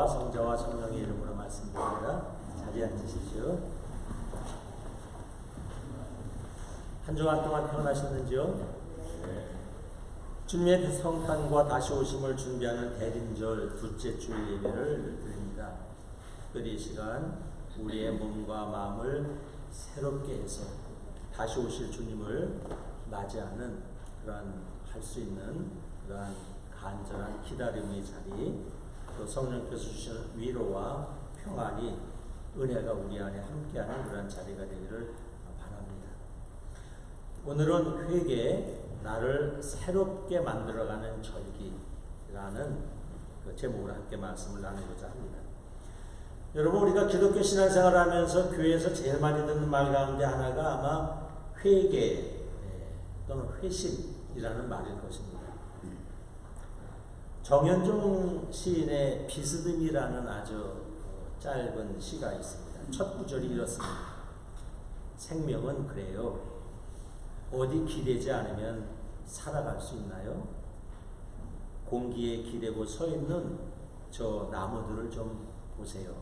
아버지와 성자와 성령의 이름으로 말씀드립니다. 자리에 앉으십시오. 한 주간 동안 평안하셨는지요? 주님의 성탄과 다시 오심을 준비하는 대림절 둘째 주일 예배를 드립니다. 특별히 이 시간 우리의 몸과 마음을 새롭게 해서 다시 오실 주님을 맞이하는 그러한 할 수 있는 그러한 간절한 기다림의 자리, 또 성령께서 주시는 위로와 평안이 은혜가 우리 안에 함께하는 그러한 자리가 되기를 바랍니다. 오늘은 회개, 나를 새롭게 만들어가는 절기라는 그 제목으로 함께 말씀을 나누고자 합니다. 여러분, 우리가 기독교 신앙생활을 하면서 교회에서 제일 많이 듣는 말 가운데 하나가 아마 회개 또는 회심이라는 말일 것입니다. 정현종 시인의 비스듬이라는 아주 짧은 시가 있습니다. 첫 구절이 이렇습니다. 생명은 그래요. 어디 기대지 않으면 살아갈 수 있나요? 공기에 기대고 서 있는 저 나무들을 좀 보세요.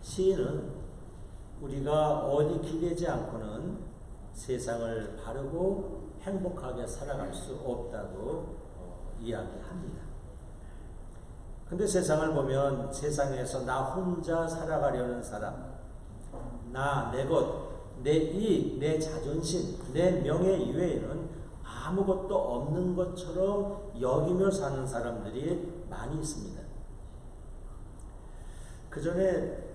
시인은 우리가 어디 기대지 않고는 세상을 바르고 행복하게 살아갈 수 없다고 이야기합니다. 근데 세상을 보면 세상에서 나 혼자 살아가려는 사람, 내 것, 내 이익, 내 자존심, 내 명예 이외에는 아무것도 없는 것처럼 여기며 사는 사람들이 많이 있습니다. 그 전에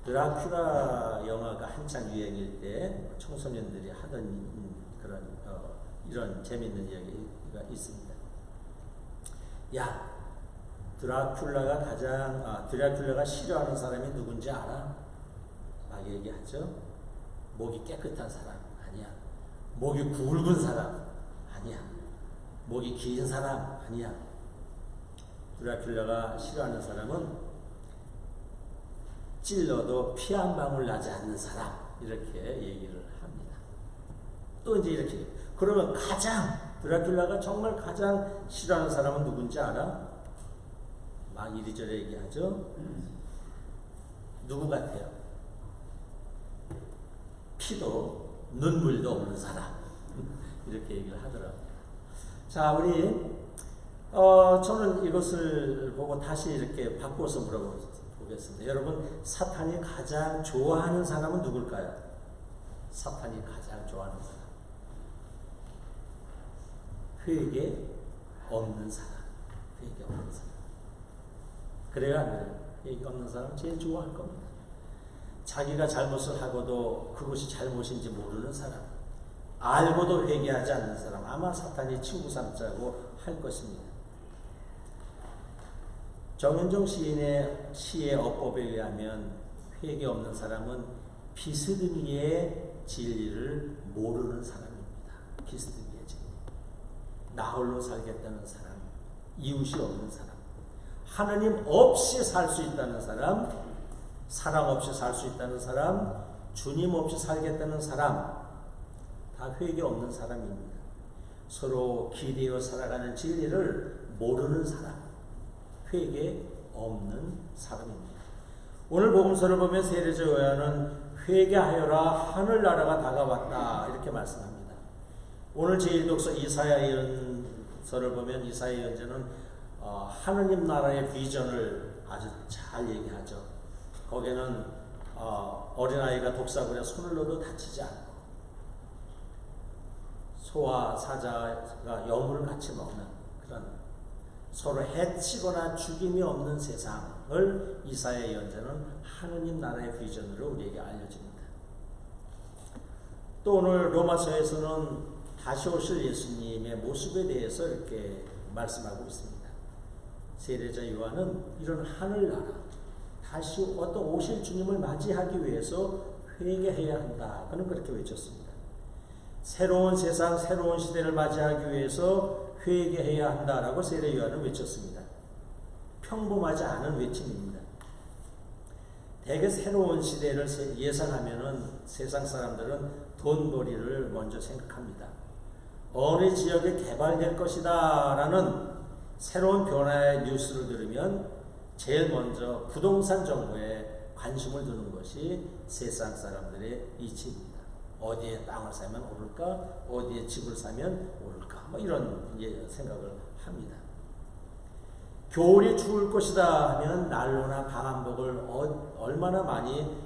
드라큘라 영화가 한창 유행일 때 청소년들이 하던 그런 이런 재미있는 이야기가 있습니다. 야, 드라큘라가 싫어하는 사람이 누군지 알아? 막 얘기하죠. 목이 깨끗한 사람 아니야. 목이 굵은 사람 아니야. 목이 긴 사람 아니야. 드라큘라가 싫어하는 사람은 찔러도 피 한 방울 나지 않는 사람, 이렇게 얘기를 합니다. 또 이제 이렇게, 그러면 드라큘라가 정말 가장 싫어하는 사람은 누군지 알아? 막 이리저리 얘기하죠. 누구 같아요? 피도 눈물도 없는 사람, 이렇게 얘기를 하더라고요. 자, 우리 저는 이것을 보고 다시 이렇게 바꿔서 물어보겠습니다. 여러분, 사탄이 가장 좋아하는 사람은 누굴까요? 사탄이 가장 좋아하는 사람, 회개 없는 사람. 회개 없는 사람. 그래요, 안 그래요? 회개 없는 사람은 제일 좋아할 겁니다. 자기가 잘못을 하고도 그것이 잘못인지 모르는 사람, 알고도 회개하지 않는 사람, 아마 사탄이 친구 삼자고 할 것입니다. 정현종 시인의 시의 어법에 의하면 회개 없는 사람은 비스듬히의 진리를 모르는 사람입니다. 비스듬히의 진리. 나 홀로 살겠다는 사람, 이웃이 없는 사람, 하느님 없이 살 수 있다는 사람, 사랑 없이 살 수 있다는 사람, 주님 없이 살겠다는 사람, 다 회개 없는 사람입니다. 서로 기대어 살아가는 진리를 모르는 사람, 회개 없는 사람입니다. 오늘 복음서를 보면 세례자 요한은 회개하여라, 하늘나라가 다가왔다, 이렇게 말씀합니다. 오늘 제1독서 이사야 예언서를 보면 이사야 예언자는 하느님 나라의 비전을 아주 잘 얘기하죠. 거기에는 어린아이가 독사굴에 손을 넣어도 다치지 않고 소와 사자가 여물을 같이 먹는 그런 서로 해치거나 죽임이 없는 세상을 이사야 예언자는 하느님 나라의 비전으로 우리에게 알려줍니다. 또 오늘 로마서에서는 다시 오실 예수님의 모습에 대해서 이렇게 말씀하고 있습니다. 세례자 요한은 이런 하늘나라, 다시 어떤 오실 주님을 맞이하기 위해서 회개해야 한다, 그는 그렇게 외쳤습니다. 새로운 세상, 새로운 시대를 맞이하기 위해서 회개해야 한다라고 세례 요한은 외쳤습니다. 평범하지 않은 외침입니다. 대개 새로운 시대를 예상하면은 세상 사람들은 돈벌이를 먼저 생각합니다. 어느 지역에 개발될 것이다 라는 새로운 변화의 뉴스를 들으면 제일 먼저 부동산 정보에 관심을 두는 것이 세상 사람들의 이치입니다. 어디에 땅을 사면 오를까? 어디에 집을 사면 오를까? 뭐 이런 생각을 합니다. 겨울이 추울 것이다 하면 난로나 방한복을 얼마나 많이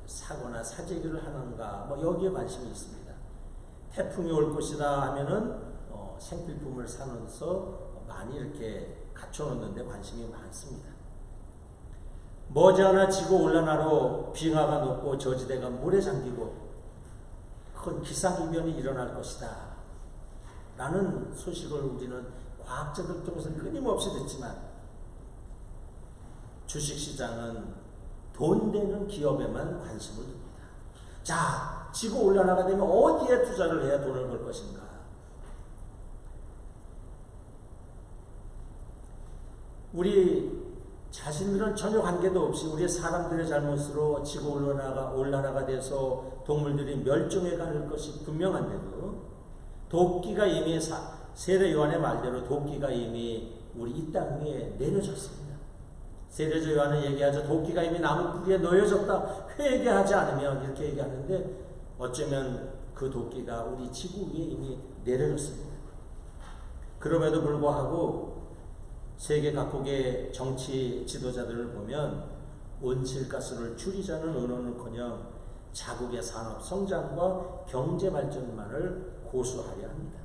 사거나 사재기를 하는가, 뭐 여기에 관심이 있습니다. 태풍이 올 것이다 하면은 생필품을 사면서 많이 이렇게 갖춰놓는데 관심이 많습니다. 머지않아 지구 온난화로 빙하가 녹고 저지대가 물에 잠기고 큰 기상이변이 일어날 것이다 라는 소식을 우리는 과학자들 통해서 끊임없이 듣지만 주식시장은 돈 되는 기업에만 관심을 둡니다. 자, 지구 온난화가 되면 어디에 투자를 해야 돈을 벌 것인가? 우리 자신들은 전혀 관계도 없이 우리 사람들의 잘못으로 지구 온난화가 돼서 동물들이 멸종해 갈 것이 분명한데도 도끼가 이미 세례 요한의 말대로 도끼가 이미 우리 이 땅 위에 내려졌습니다. 세례자 요한은 얘기하죠. 도끼가 이미 나무 뿌리에 놓여졌다. 회개하지 않으면 이렇게 얘기하는데 어쩌면 그 도끼가 우리 지구 위에 이미 내려졌습니다. 그럼에도 불구하고 세계 각국의 정치 지도자들을 보면 온실가스를 줄이자는 언어는커녕 자국의 산업 성장과 경제 발전만을 고수하려 합니다.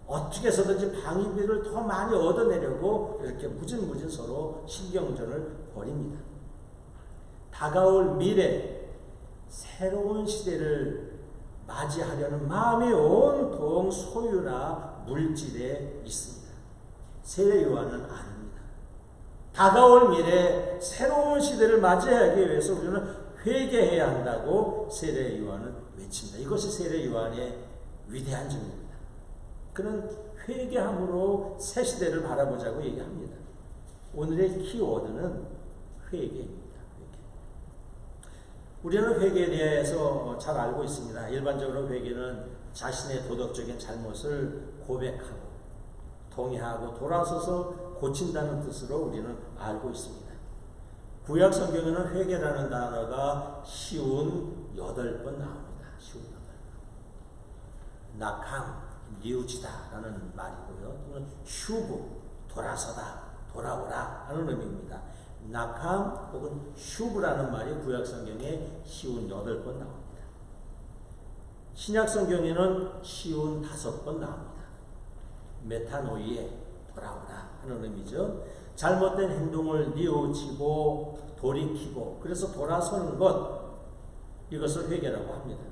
어떻게 해서든지 방위비를 더 많이 얻어내려고 이렇게 무진무진 서로 신경전을 벌입니다. 다가올 미래, 새로운 시대를 맞이하려는 마음이 온통 소유나 물질에 있습니다. 세례 요한은 아닙니다. 다가올 미래, 새로운 시대를 맞이하기 위해서 우리는 회개해야 한다고 세례 요한은 외칩니다. 이것이 세례 요한의 위대한 점입니다. 그는 회개함으로 새 시대를 바라보자고 얘기합니다. 오늘의 키워드는 회개입니다. 회개. 우리는 회개에 대해서 잘 알고 있습니다. 일반적으로 회개는 자신의 도덕적인 잘못을 고백하고 동의하고 돌아서서 고친다는 뜻으로 우리는 알고 있습니다. 구약 성경에는 회개라는 단어가 쉬운 8번 나옵니다. 쉬운 8번. 낙함, 뉘우치다라는 말이고요. 또는 슈브, 돌아서다, 돌아오라 하는 의미입니다. 낙함 혹은 슈브라는 말이 구약 성경에 쉬운 8번 나옵니다. 신약 성경에는 쉬운 5번 나옵니다. 메타노이에 돌아오라 하는 의미죠. 잘못된 행동을 뉘우치고 돌이키고 그래서 돌아서는 것, 이것을 회개라고 합니다.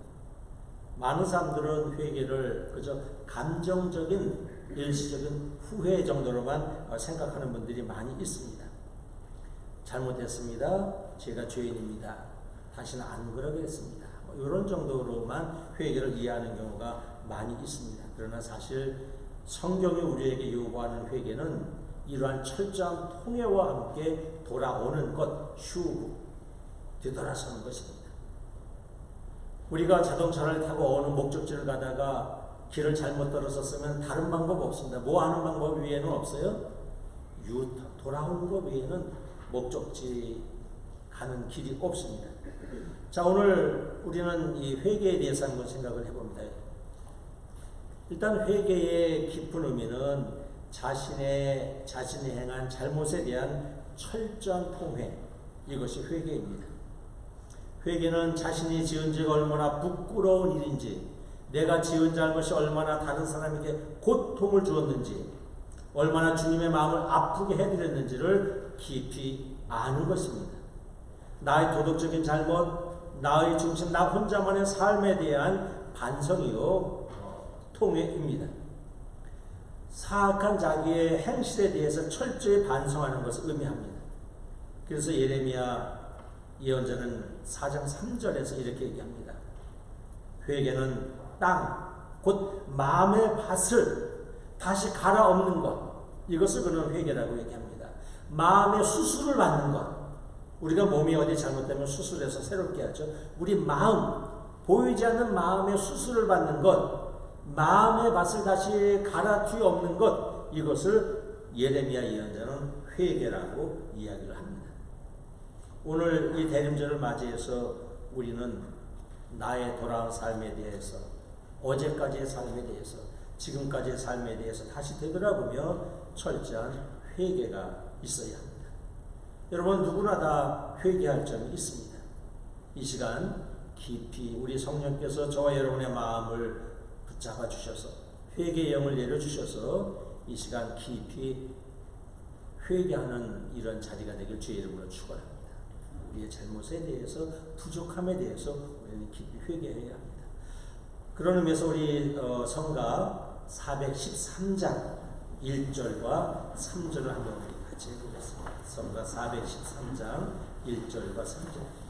많은 사람들은 회개를 그저 감정적인 일시적인 후회 정도로만 생각하는 분들이 많이 있습니다. 잘못했습니다. 제가 죄인입니다. 다시는 안 그러겠습니다. 이런 정도로만 회개를 이해하는 경우가 많이 있습니다. 그러나 사실 성경이 우리에게 요구하는 회개는 이러한 철저한 통회와 함께 돌아오는 것, 슈브, 되돌아서는 것입니다. 우리가 자동차를 타고 어느 목적지를 가다가 길을 잘못 들어섰으면 다른 방법 없습니다. 뭐 하는 방법 외에는 없어요? 돌아오는 것 외에는 목적지 가는 길이 없습니다. 자, 오늘 우리는 이 회개에 대해서 한번 생각을 해봅니다. 일단 회개의 깊은 의미는 자신이 행한 잘못에 대한 철저한 통회, 이것이 회개입니다. 회개는 자신이 지은 죄가 얼마나 부끄러운 일인지, 내가 지은 잘못이 얼마나 다른 사람에게 고통을 주었는지, 얼마나 주님의 마음을 아프게 해드렸는지를 깊이 아는 것입니다. 나의 도덕적인 잘못, 나의 중심, 나 혼자만의 삶에 대한 반성이요 통회입니다. 사악한 자기의 행실에 대해서 철저히 반성하는 것을 의미합니다. 그래서 예레미야 예언자는 4장 3절에서 이렇게 얘기합니다. 회개는 땅, 곧 마음의 밭을 다시 갈아엎는 것, 이것을 그는 회개라고 얘기합니다. 마음의 수술을 받는 것, 우리가 몸이 어디 잘못되면 수술해서 새롭게 하죠. 우리 마음, 보이지 않는 마음의 수술을 받는 것, 마음의 밭을 다시 갈아쥐없는 것, 이것을 예레미야 예언자는 회개라고 이야기를 합니다. 오늘 이 대림절을 맞이해서 우리는 나의 돌아온 삶에 대해서, 어제까지의 삶에 대해서, 지금까지의 삶에 대해서 다시 되돌아보며 철저한 회개가 있어야 합니다. 여러분, 누구나 다 회개할 점이 있습니다. 이 시간 깊이 우리 성령께서 저와 여러분의 마음을 붙잡아 주셔서 회개의 영을 내려주셔서 이 시간 깊이 회개하는 이런 자리가 되길 주의 이름으로 축원합니다. 우리의 잘못에 대해서, 부족함에 대해서 우리는 깊이 회개해야 합니다. 그런 의미에서 우리 성가 413장 1절과 3절을 한번 우리 같이 해보겠습니다. 성가 413장 1절과 3절.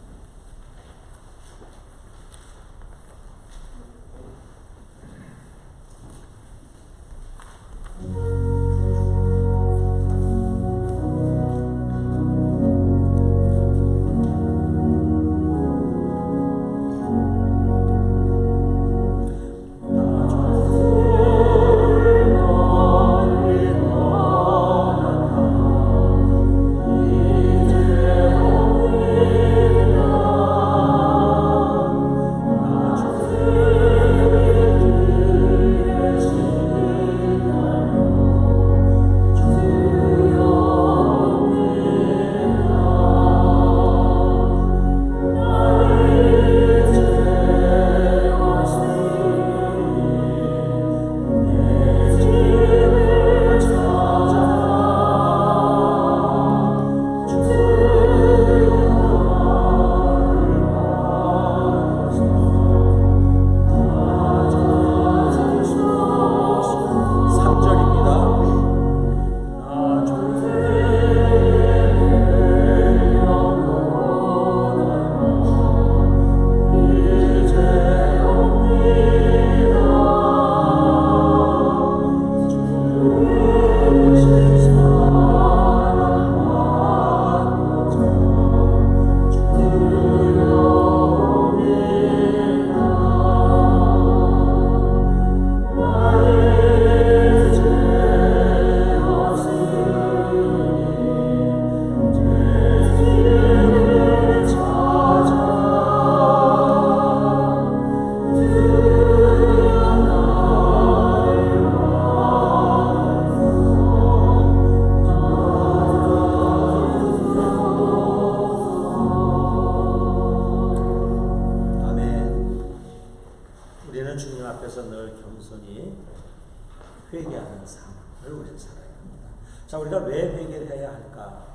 회개하는 삶을 우리는 살아야 합니다. 자, 우리가 왜 회개를 해야 할까?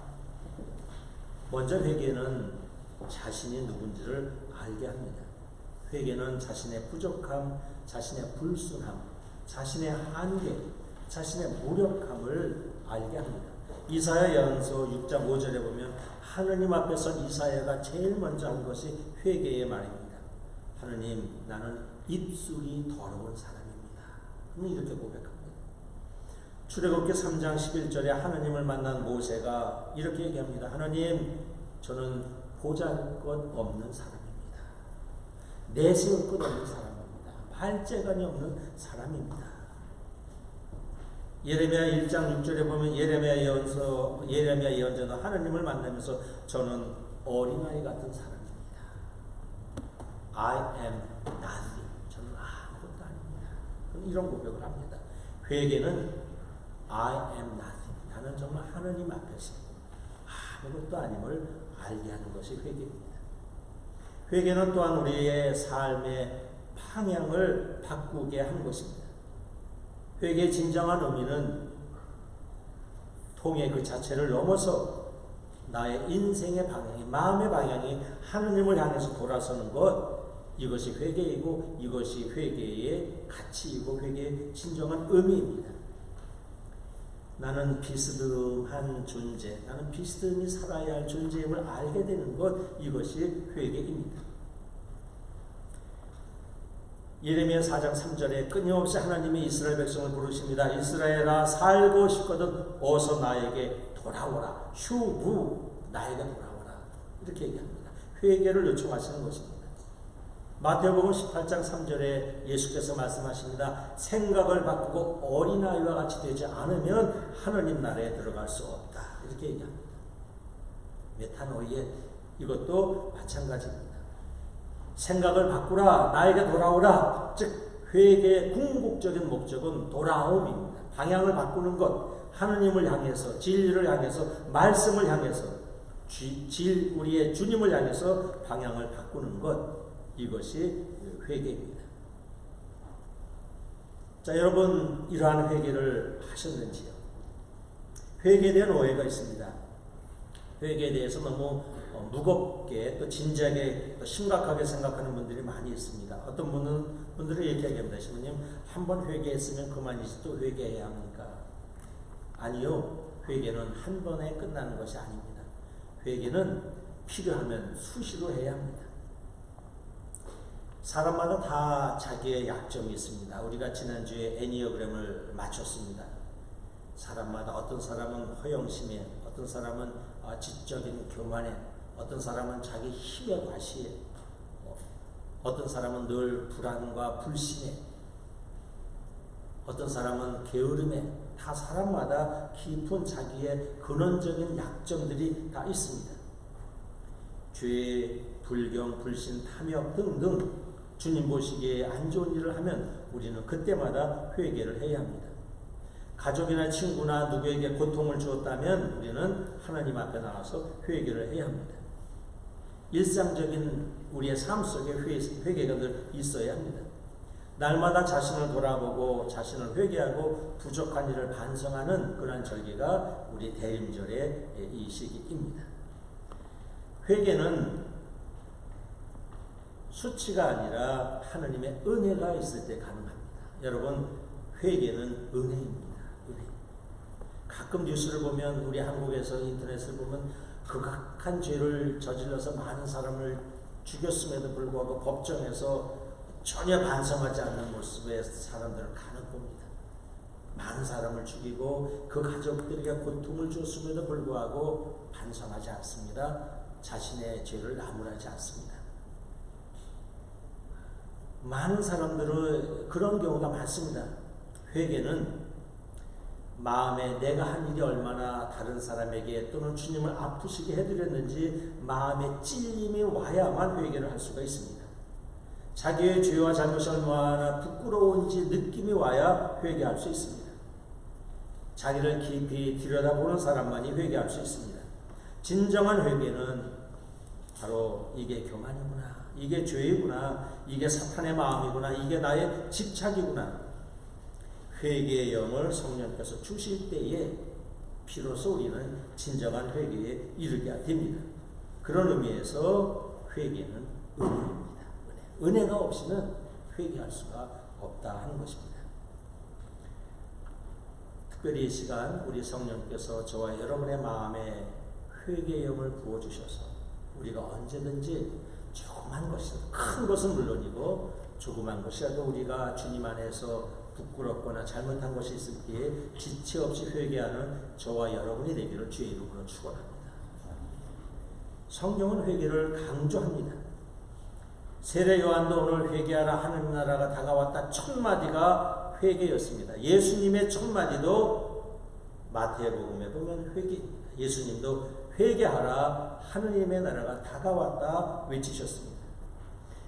먼저 회개는 자신이 누군지를 알게 합니다. 회개는 자신의 부족함, 자신의 불순함, 자신의 한계, 자신의 무력함을 알게 합니다. 이사야 예언서 6장 5절에 보면 하느님 앞에 선 이사야가 제일 먼저 한 것이 회개의 말입니다. 하느님, 나는 입술이 더러운 사람입니다. 이렇게 고백합니다. 출애굽기 3장 11절에 하느님을 만난 모세가 이렇게 얘기합니다. 하느님, 저는 보잘것 없는 사람입니다. 내세울 것 없는 사람입니다. 발재간이 없는 사람입니다. 예레미야 1장 6절에 보면 예레미야 예언자는 하느님을 만나면서 저는 어린아이 같은 사람입니다. I am nothing. 저는 아무것도 아닙니다. 이런 고백을 합니다. 회개는 I am nothing. 나는 정말 하느님 앞에서 아무것도 아님을 알게 하는 것이 회개입니다. 회개는 또한 우리의 삶의 방향을 바꾸게 하는 것입니다. 회개의 진정한 의미는 통해 그 자체를 넘어서 나의 인생의 방향이, 마음의 방향이 하느님을 향해서 돌아서는 것, 이것이 회개이고 이것이 회개의 가치이고 회개의 진정한 의미입니다. 나는 비스듬한 존재, 나는 비스듬히 살아야 할 존재임을 알게 되는 것, 이것이 회개입니다. 예레미야 4장 3절에 끊임없이 하나님이 이스라엘 백성을 부르십니다. 이스라엘아, 살고 싶거든 어서 나에게 돌아오라. 슈부, 나에게 돌아오라. 이렇게 얘기합니다. 회개를 요청하시는 것입니다. 마태복음 18장 3절에 예수께서 말씀하십니다. 생각을 바꾸고 어린아이와 같이 되지 않으면 하느님 나라에 들어갈 수 없다. 이렇게 얘기합니다. 메타노이에 이것도 마찬가지입니다. 생각을 바꾸라, 나에게 돌아오라. 즉 회개의 궁극적인 목적은 돌아옴입니다. 방향을 바꾸는 것, 하느님을 향해서, 진리를 향해서, 말씀을 향해서, 우리의 주님을 향해서 방향을 바꾸는 것, 이것이 회개입니다. 자, 여러분 이러한 회개를 하셨는지요? 회개에 대한 오해가 있습니다. 회개에 대해서 너무 무겁게 또 진지하게 또 심각하게 생각하는 분들이 많이 있습니다. 어떤 분들은 이렇게 얘기합니다. 신부님, 한 번 회개했으면 그만이지 또 회개해야 합니까? 아니요. 회개는 한 번에 끝나는 것이 아닙니다. 회개는 필요하면 수시로 해야 합니다. 사람마다 다 자기의 약점이 있습니다. 우리가 지난주에 애니어그램을 마쳤습니다. 사람마다 어떤 사람은 허영심에, 어떤 사람은 지적인 교만에, 어떤 사람은 자기 힘의 과시에, 어떤 사람은 늘 불안과 불신에, 어떤 사람은 게으름에, 다 사람마다 깊은 자기의 근원적인 약점들이 다 있습니다. 죄, 불경, 불신, 탐욕 등등 주님 보시기에 안 좋은 일을 하면 우리는 그때마다 회개를 해야 합니다. 가족이나 친구나 누구에게 고통을 주었다면 우리는 하나님 앞에 나와서 회개를 해야 합니다. 일상적인 우리의 삶 속에 회개가 늘 있어야 합니다. 날마다 자신을 돌아보고 자신을 회개하고 부족한 일을 반성하는 그런 절기가 우리 대림절의 이 시기입니다. 회개는 수치가 아니라 하나님의 은혜가 있을 때 가능합니다. 여러분, 회개는 은혜입니다. 은혜. 가끔 뉴스를 보면, 우리 한국에서 인터넷을 보면 극악한 죄를 저질러서 많은 사람을 죽였음에도 불구하고 법정에서 전혀 반성하지 않는 모습의 사람들을 간혹 봅니다. 많은 사람을 죽이고 그 가족들에게 고통을 줬음에도 불구하고 반성하지 않습니다. 자신의 죄를 나무라지 않습니다. 많은 사람들은 그런 경우가 많습니다. 회개는 마음에 내가 한 일이 얼마나 다른 사람에게 또는 주님을 아프시게 해드렸는지 마음에 찔림이 와야만 회개를 할 수가 있습니다. 자기의 죄와 잘못이 얼마나 부끄러운지 느낌이 와야 회개할 수 있습니다. 자기를 깊이 들여다보는 사람만이 회개할 수 있습니다. 진정한 회개는 바로 이게 교만이구나, 이게 죄이구나, 이게 사탄의 마음이구나, 이게 나의 집착이구나. 회개의 영을 성령께서 주실 때에 비로소 우리는 진정한 회개에 이르게 됩니다. 그런 의미에서 회개는 은혜입니다. 은혜가 없이는 회개할 수가 없다 하는 것입니다. 특별히 이 시간 우리 성령께서 저와 여러분의 마음에 회개의 영을 부어주셔서 우리가 언제든지 조그만 것이든 큰 것은 물론이고 조그만 것이라도 우리가 주님 안에서 부끄럽거나 잘못한 것이 있을 때에 지체 없이 회개하는 저와 여러분이 되기를 주의 이름으로 축원합니다. 성경은 회개를 강조합니다. 세례 요한도 오늘 회개하라 하는 나라가 다가왔다 첫 마디가 회개였습니다. 예수님의 첫 마디도 마태복음에 보면 회개입니다. 예수님도 회개하라 하느님의 나라가 다가왔다 외치셨습니다.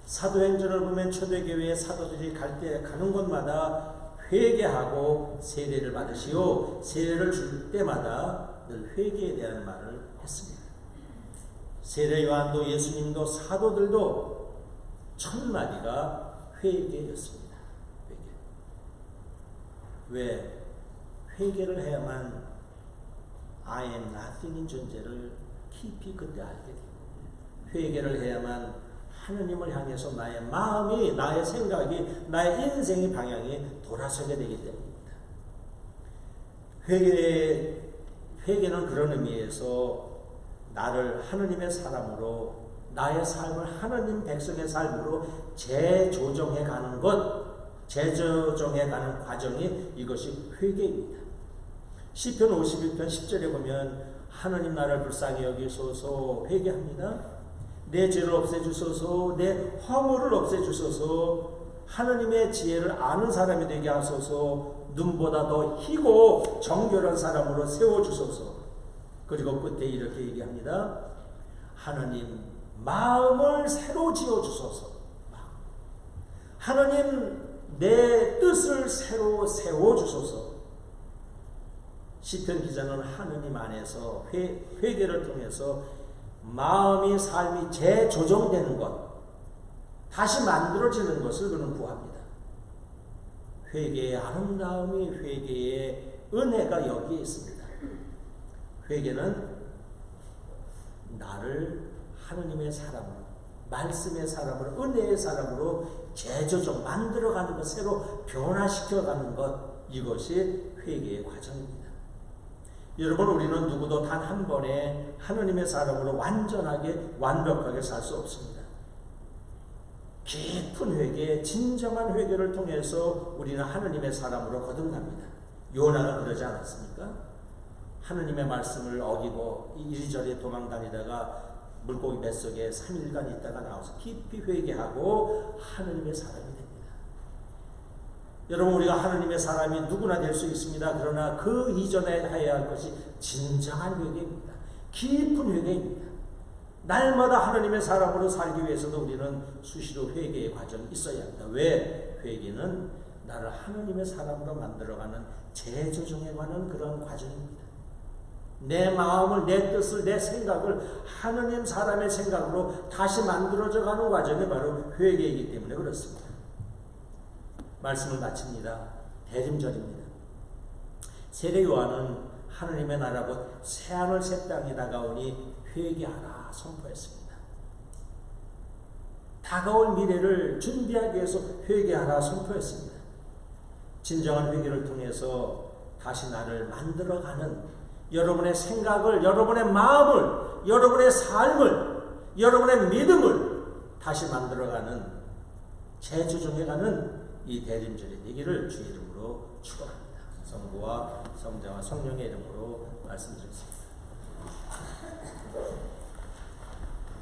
사도행전을 보면 초대교회의 사도들이 갈 때 가는 곳마다 회개하고 세례를 받으시오, 세례를 줄 때마다 늘 회개에 대한 말을 했습니다. 세례 요한도 예수님도 사도들도 첫 마디가 회개였습니다. 회개. 왜? 회개를 해야만 I am nothing인 존재를 깊이 그때 알게 됩니다. 회개를 해야만 하느님을 향해서 나의 마음이, 나의 생각이, 나의 인생의 방향이 돌아서게 되기 때문입니다. 회개는 그런 의미에서 나를 하느님의 사람으로, 나의 삶을 하느님 백성의 삶으로 재조정해 가는 것, 재조정해 가는 과정이 이것이 회개입니다. 시편 51편 10절에 보면 하느님 나를 불쌍히 여기소서 회개합니다. 내 죄를 없애주소서, 내 허물을 없애주소서, 하느님의 지혜를 아는 사람이 되게 하소서, 눈보다 더 희고 정결한 사람으로 세워주소서. 그리고 끝에 이렇게 얘기합니다. 하느님 마음을 새로 지어주소서. 하느님 내 뜻을 새로 세워주소서. 시편 기자는 하느님 안에서 회개를 통해서 마음이 삶이 재조정되는 것, 다시 만들어지는 것을 그는 구합니다. 회개의 아름다움이, 회개의 은혜가 여기에 있습니다. 회개는 나를 하느님의 사람으로, 말씀의 사람으로, 은혜의 사람으로 재조정, 만들어가는 것, 새로 변화시켜가는 것, 이것이 회개의 과정입니다. 여러분, 우리는 누구도 단 한 번에 하느님의 사람으로 완전하게, 완벽하게 살 수 없습니다. 깊은 회개, 진정한 회개를 통해서 우리는 하느님의 사람으로 거듭납니다. 요나가 그러지 않았습니까? 하느님의 말씀을 어기고 이리저리 도망다니다가 물고기 뱃속에 3일간 있다가 나와서 깊이 회개하고 하느님의 사람이 됩니다. 여러분, 우리가 하느님의 사람이 누구나 될 수 있습니다. 그러나 그 이전에 해야 할 것이 진정한 회개입니다. 깊은 회개입니다. 날마다 하느님의 사람으로 살기 위해서도 우리는 수시로 회개의 과정이 있어야 합니다. 왜? 회개는 나를 하느님의 사람으로 만들어가는 재조정에 관한 그런 과정입니다. 내 마음을, 내 뜻을, 내 생각을 하느님 사람의 생각으로 다시 만들어져 가는 과정이 바로 회개이기 때문에 그렇습니다. 말씀을 마칩니다. 대림절입니다. 세례 요한은 하느님의 나라 곧 새하늘 새 땅이 다가오니 회개하라 선포했습니다. 다가올 미래를 준비하기 위해서 회개하라 선포했습니다. 진정한 회개를 통해서 다시 나를 만들어가는 여러분의 생각을, 여러분의 마음을, 여러분의 삶을, 여러분의 믿음을 다시 만들어가는, 재조정해가는 이 대림절의 얘기를 주의 이름으로 축원합니다. 성부와 성자와 성령의 이름으로 말씀드렸습니다.